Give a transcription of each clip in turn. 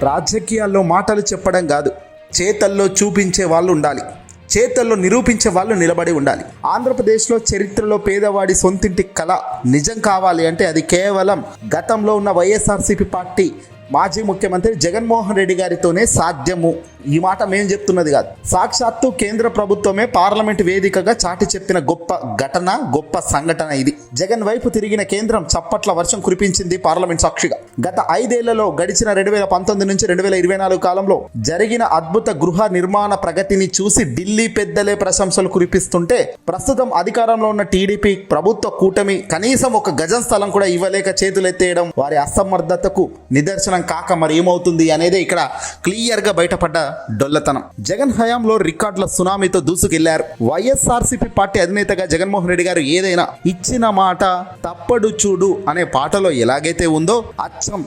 రాజకీయాల్లో మాటలు చెప్పడం కాదు, చేతల్లో చూపించే వాళ్ళు ఉండాలి, చేతల్లో నిరూపించే వాళ్ళు నిలబడి ఉండాలి. ఆంధ్రప్రదేశ్లో చరిత్రలో పేదవాడి సొంతింటి కళ నిజం కావాలి అంటే అది కేవలం గతంలో ఉన్న వైఎస్ఆర్సీపీ పార్టీ మాజీ ముఖ్యమంత్రి జగన్మోహన్ రెడ్డి గారితోనే సాధ్యము. ఈ మాట మేము చెప్తున్నది కాదు, సాక్షాత్తు కేంద్ర ప్రభుత్వమే పార్లమెంట్ వేదికగా చాటి చెప్పిన గొప్ప ఘటన, గొప్ప సంఘటన ఇది. జగన్ వైపు తిరిగిన కేంద్రం చప్పట్ల వర్షం కురిపించింది పార్లమెంట్ సాక్షిగా. గత 5 ఏళ్లలో గడిచిన 2019 నుంచి 2024 కాలంలో జరిగిన అద్భుత గృహ నిర్మాణ ప్రగతిని చూసి ఢిల్లీ పెద్దలే ప్రశంసలు కురిపిస్తుంటే, ప్రస్తుతం అధికారంలో ఉన్న టీడీపీ ప్రభుత్వ కూటమి కనీసం ఒక గజం స్థలం కూడా ఇవ్వలేక చేతులెత్తేయడం వారి అసమర్థతకు నిదర్శనం కాక మరి ఏమవుతుంది అనేదే ఇక్కడ క్లియర్ గా బయటపడ్డ డొల్లతనం. జగన్ హయాంలో రికార్డుల సునామీతో దూసుకెళ్లారు. వైఎస్ఆర్సీపీ పార్టీ అధినేతగా జగన్మోహన్ రెడ్డి గారు ఏదైనా ఇచ్చిన మాట తప్పడు చూడు అనే పాటలో ఎలాగైతే ఉందో అచ్చం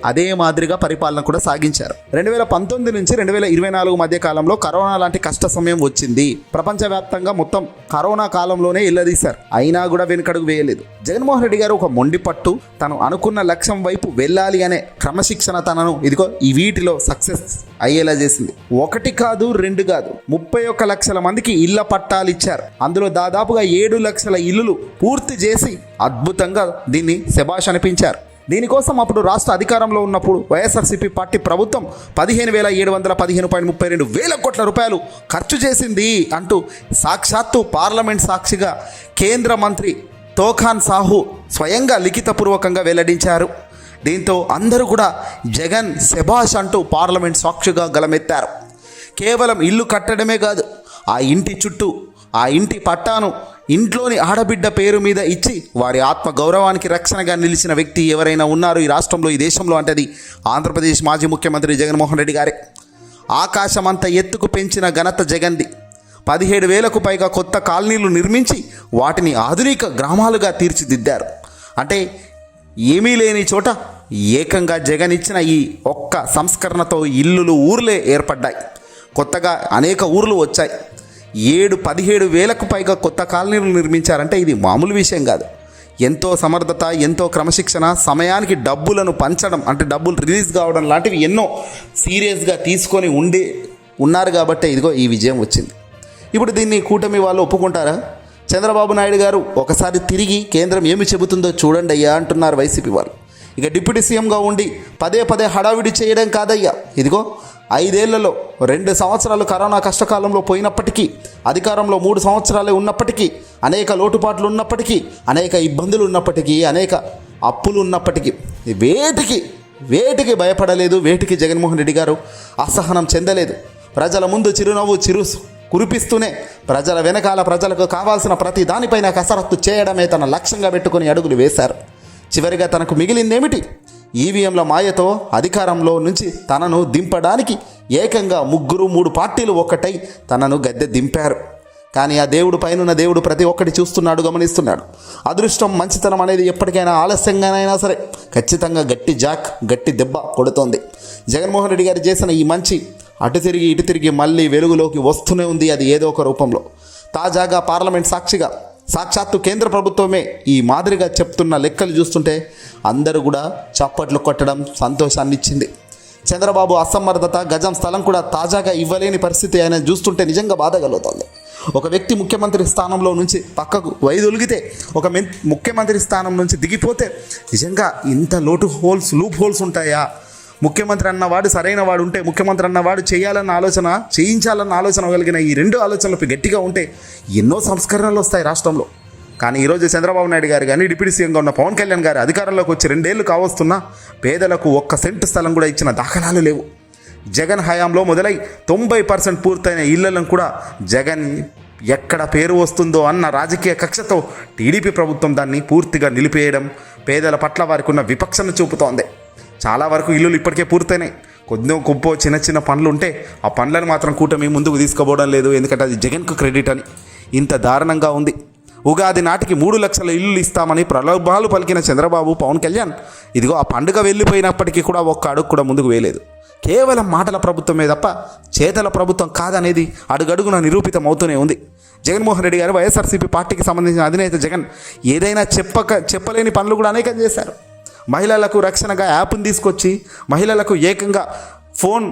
అదే మాదిరిగా పరిపాలన కూడా సాగించారు. 2019 నుంచి 2024 మధ్య కాలంలో కరోనా లాంటి కష్ట సమయం వచ్చింది. ప్రపంచవ్యాప్తంగా మొత్తం కరోనా కాలంలోనే ఇల్లదీశారు. అయినా కూడా వెనుకడుగు వేయలేదు. జగన్మోహన్ రెడ్డి గారు ఒక మొండి పట్టు, తను అనుకున్న లక్ష్యం వైపు వెళ్ళాలి అనే క్రమశిక్షణ తనను ఈ వీటిలో సక్సెస్ అయ్యేలా చేసింది. 1 కాదు 2 కాదు 31 లక్షల మందికి ఇళ్ల పట్టాలు ఇచ్చారు. అందులో దాదాపుగా 7 లక్షల ఇల్లులు పూర్తి చేసి అద్భుతంగా దీన్ని శభాష్ అనిపించారు. దీనికోసం అప్పుడు రాష్ట్ర అధికారంలో ఉన్నప్పుడు వైఎస్ఆర్సీపీ పార్టీ ప్రభుత్వం 15,715.32 వేల కోట్ల రూపాయలు ఖర్చు చేసింది అంటూ సాక్షాత్తు పార్లమెంట్ సాక్షిగా కేంద్ర మంత్రి తోఖాన్ సాహు స్వయంగా లిఖితపూర్వకంగా వెల్లడించారు. దీంతో అందరూ కూడా జగన్ శభాష్ అంటూ పార్లమెంట్ సాక్షిగా గలమెత్తారు. కేవలం ఇల్లు కట్టడమే కాదు, ఆ ఇంటి చుట్టూ ఆ ఇంటి పట్టాను ఇంట్లోని ఆడబిడ్డ పేరు మీద ఇచ్చి వారి ఆత్మ గౌరవానికి రక్షణగా నిలిచిన వ్యక్తి ఎవరైనా ఉన్నారు ఈ రాష్ట్రంలో, ఈ దేశంలో అంటే అది ఆంధ్రప్రదేశ్ మాజీ ముఖ్యమంత్రి జగన్మోహన్ రెడ్డి గారే. ఆకాశమంత ఎత్తుకు పెంచిన ఘనత జగన్ది. 17,000కు పైగా కొత్త కాలనీలు నిర్మించి వాటిని ఆధునిక గ్రామాలుగా తీర్చిదిద్దారు. అంటే ఏమీ లేని చోట ఏకంగా జగన్ ఇచ్చిన ఈ ఒక్క సంస్కరణతో ఇల్లులు, ఊర్లే ఏర్పడ్డాయి. కొత్తగా అనేక ఊర్లు వచ్చాయి. 17,000కు పైగా కొత్త కాలనీలు నిర్మించారంటే ఇది మామూలు విషయం కాదు. ఎంతో సమర్థత, ఎంతో క్రమశిక్షణ, సమయానికి డబ్బులను పంచడం అంటే డబ్బులు రిలీజ్ కావడం లాంటివి ఎన్నో సీరియస్గా తీసుకొని ఉన్నారు కాబట్టి ఈ విజయం వచ్చింది. ఇప్పుడు దీన్ని కూటమి వాళ్ళు ఒప్పుకుంటారా? చంద్రబాబు నాయుడు గారు ఒకసారి తిరిగి కేంద్రం ఏమి చెబుతుందో చూడండి అయ్యా అంటున్నారు వైసీపీ వాళ్ళు. ఇక డిప్యూటీ సీఎంగా ఉండి పదే హడావిడి చేయడం కాదయ్యా. 5 ఏళ్లలో 2 సంవత్సరాలు కరోనా కష్టకాలంలో పోయినప్పటికీ, అధికారంలో 3 సంవత్సరాలే ఉన్నప్పటికీ, అనేక లోటుపాట్లు ఉన్నప్పటికీ, అనేక ఇబ్బందులు ఉన్నప్పటికీ, అనేక అప్పులు ఉన్నప్పటికీ వేటికి భయపడలేదు. వేటికి జగన్మోహన్ రెడ్డి గారు అసహనం చెందలేదు. ప్రజల ముందు చిరునవ్వు కురిపిస్తూనే ప్రజల వెనకాల ప్రజలకు కావాల్సిన ప్రతి దానిపైన కసరత్తు చేయడమే తన లక్ష్యంగా పెట్టుకుని అడుగులు వేశారు. చివరిగా తనకు మిగిలిందేమిటి? ఈవీఎంల మాయతో అధికారంలో నుంచి తనను దింపడానికి ఏకంగా 3 పార్టీలు ఒక్కటై తనను గద్దె దింపారు. కానీ ఆ దేవుడు పైనున్న దేవుడు ప్రతి ఒక్కటి చూస్తున్నాడు, గమనిస్తున్నాడు. అదృష్టం, మంచితనం అనేది ఎప్పటికైనా ఆలస్యంగానైనా సరే ఖచ్చితంగా గట్టి దెబ్బ కొడుతోంది. జగన్మోహన్ రెడ్డి గారు చేసిన ఈ మంచి అటు తిరిగి ఇటు తిరిగి మళ్ళీ వెలుగులోకి వస్తూనే ఉంది. అది ఏదో ఒక రూపంలో. తాజాగా పార్లమెంట్ సాక్షిగా సాక్షాత్తు కేంద్ర ప్రభుత్వమే ఈ మాదిరిగా చెప్తున్న లెక్కలు చూస్తుంటే అందరూ కూడా చప్పట్లు కొట్టడం సంతోషాన్ని ఇచ్చింది. చంద్రబాబు అసమర్థత, గజం స్థలం కూడా తాజాగా ఇవ్వలేని పరిస్థితి ఆయన చూస్తుంటే నిజంగా బాధ కలుగుతుంది. ఒక వ్యక్తి ముఖ్యమంత్రి స్థానంలో నుంచి పక్కకు వైదొలిగితే, ఒక ముఖ్యమంత్రి స్థానం నుంచి దిగిపోతే నిజంగా ఇంత లూప్ హోల్స్ ఉంటాయా? ముఖ్యమంత్రి అన్నవాడు సరైన వాడు ఉంటే, ముఖ్యమంత్రి అన్నవాడు చేయించాలన్న ఆలోచన కలిగిన ఈ 2 ఆలోచనలు గట్టిగా ఉంటే ఎన్నో సంస్కరణలు వస్తాయి రాష్ట్రంలో. కానీ ఈరోజు చంద్రబాబు నాయుడు గారు కానీ, డిప్యూటీ సీఎంగా ఉన్న పవన్ కళ్యాణ్ గారు అధికారంలోకి వచ్చి 2 ఏళ్ళు కావస్తున్నా పేదలకు 1 సెంటు స్థలం కూడా ఇచ్చిన దాఖలాలు లేవు. జగన్ హయాంలో మొదలై 90% పూర్తయిన ఇళ్లను కూడా జగన్ ఎక్కడ పేరు వస్తుందో అన్న రాజకీయ కక్షతో టీడీపీ ప్రభుత్వం దాన్ని పూర్తిగా నిలిపేయడం పేదల పట్ల వారికి ఉన్న విపక్షను చూపుతోంది. చాలా వరకు ఇల్లులు ఇప్పటికే పూర్తయినాయి. కొద్దిగా చిన్న పనులు ఉంటే ఆ పనులను మాత్రం కూటమి ముందుకు తీసుకుపోవడం లేదు. ఎందుకంటే అది జగన్కు క్రెడిట్ అని. ఇంత దారుణంగా ఉంది. ఉగాది నాటికి 3 లక్షల ఇల్లులు ఇస్తామని ప్రలోభాలు పలికిన చంద్రబాబు, పవన్ కళ్యాణ్ ఆ పండుగ వెళ్ళిపోయినప్పటికీ కూడా 1 అడుగు కూడా ముందుకు వేయలేదు. కేవలం మాటల ప్రభుత్వమే తప్ప చేతల ప్రభుత్వం కాదనేది అడుగడుగున నిరూపితం అవుతూనే ఉంది. జగన్మోహన్ రెడ్డి గారు వైఎస్ఆర్సీపీ పార్టీకి సంబంధించిన అధినేత జగన్ ఏదైనా చెప్పలేని పనులు కూడా అనేకం చేశారు. మహిళలకు రక్షణగా యాప్ని తీసుకొచ్చి మహిళలకు ఏకంగా ఫోన్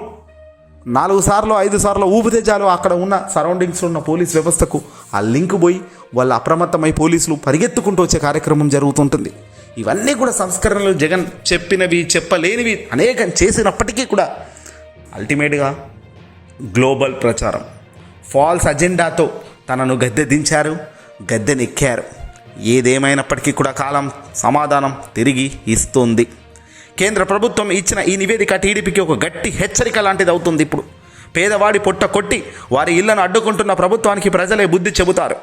4 సార్లు 5 సార్లు ఊపితే చాలు అక్కడ ఉన్న సరౌండింగ్స్లో ఉన్న పోలీస్ వ్యవస్థకు ఆ లింక్ పోయి వాళ్ళు అప్రమత్తమై పోలీసులు పరిగెత్తుకుంటూ వచ్చే కార్యక్రమం జరుగుతుంటుంది. ఇవన్నీ కూడా సంస్కరణలు జగన్ చెప్పినవి చెప్పలేనివి అనేకం చేసినప్పటికీ కూడా అల్టిమేట్గా గ్లోబల్ ప్రచారం ఫాల్స్ అజెండాతో తనను గద్దె దించారు, గద్దెనెక్కారు. ఏదేమైనప్పటికీ కూడా కాలం సమాధానం తిరిగి ఇస్తుంది. కేంద్ర ప్రభుత్వం ఇచ్చిన ఈ నివేదిక టీడీపీకి ఒక గట్టి హెచ్చరిక లాంటిది అవుతుంది. ఇప్పుడు పేదవాడి పొట్ట కొట్టి వారి ఇళ్లను అడ్డుకుంటున్న ప్రభుత్వానికి ప్రజలే బుద్ధి చెబుతారు.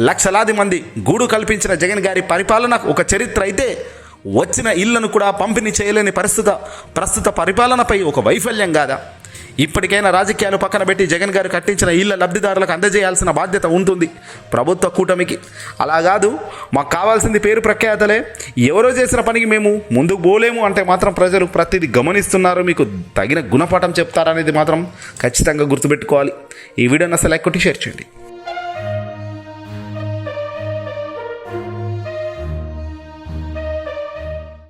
లక్షలాది మంది గూడు కల్పించిన జగన్ గారి పరిపాలన ఒక చరిత్ర అయితే వచ్చిన ఇళ్లను కూడా పంపిణీ చేయలేని ప్రస్తుత పరిపాలనపై ఒక వైఫల్యం కాదా? ఇప్పటికైనా రాజకీయాలు పక్కన పెట్టి జగన్ గారు కట్టించిన ఇళ్ల లబ్ధిదారులకు అందజేయాల్సిన బాధ్యత ఉంటుంది ప్రభుత్వ కూటమికి. అలా కాదు మాకు కావాల్సింది పేరు ప్రఖ్యాతలే, ఎవరో చేసిన పనికి మేము ముందుకు పోలేము అంటే మాత్రం ప్రజలు ప్రతిదీ గమనిస్తున్నారు, మీకు తగిన గుణపాఠం చెప్తారనేది మాత్రం ఖచ్చితంగా గుర్తుపెట్టుకోవాలి. ఈ వీడియోని అసలు లైక్ కొట్టి షేర్ చేయండి.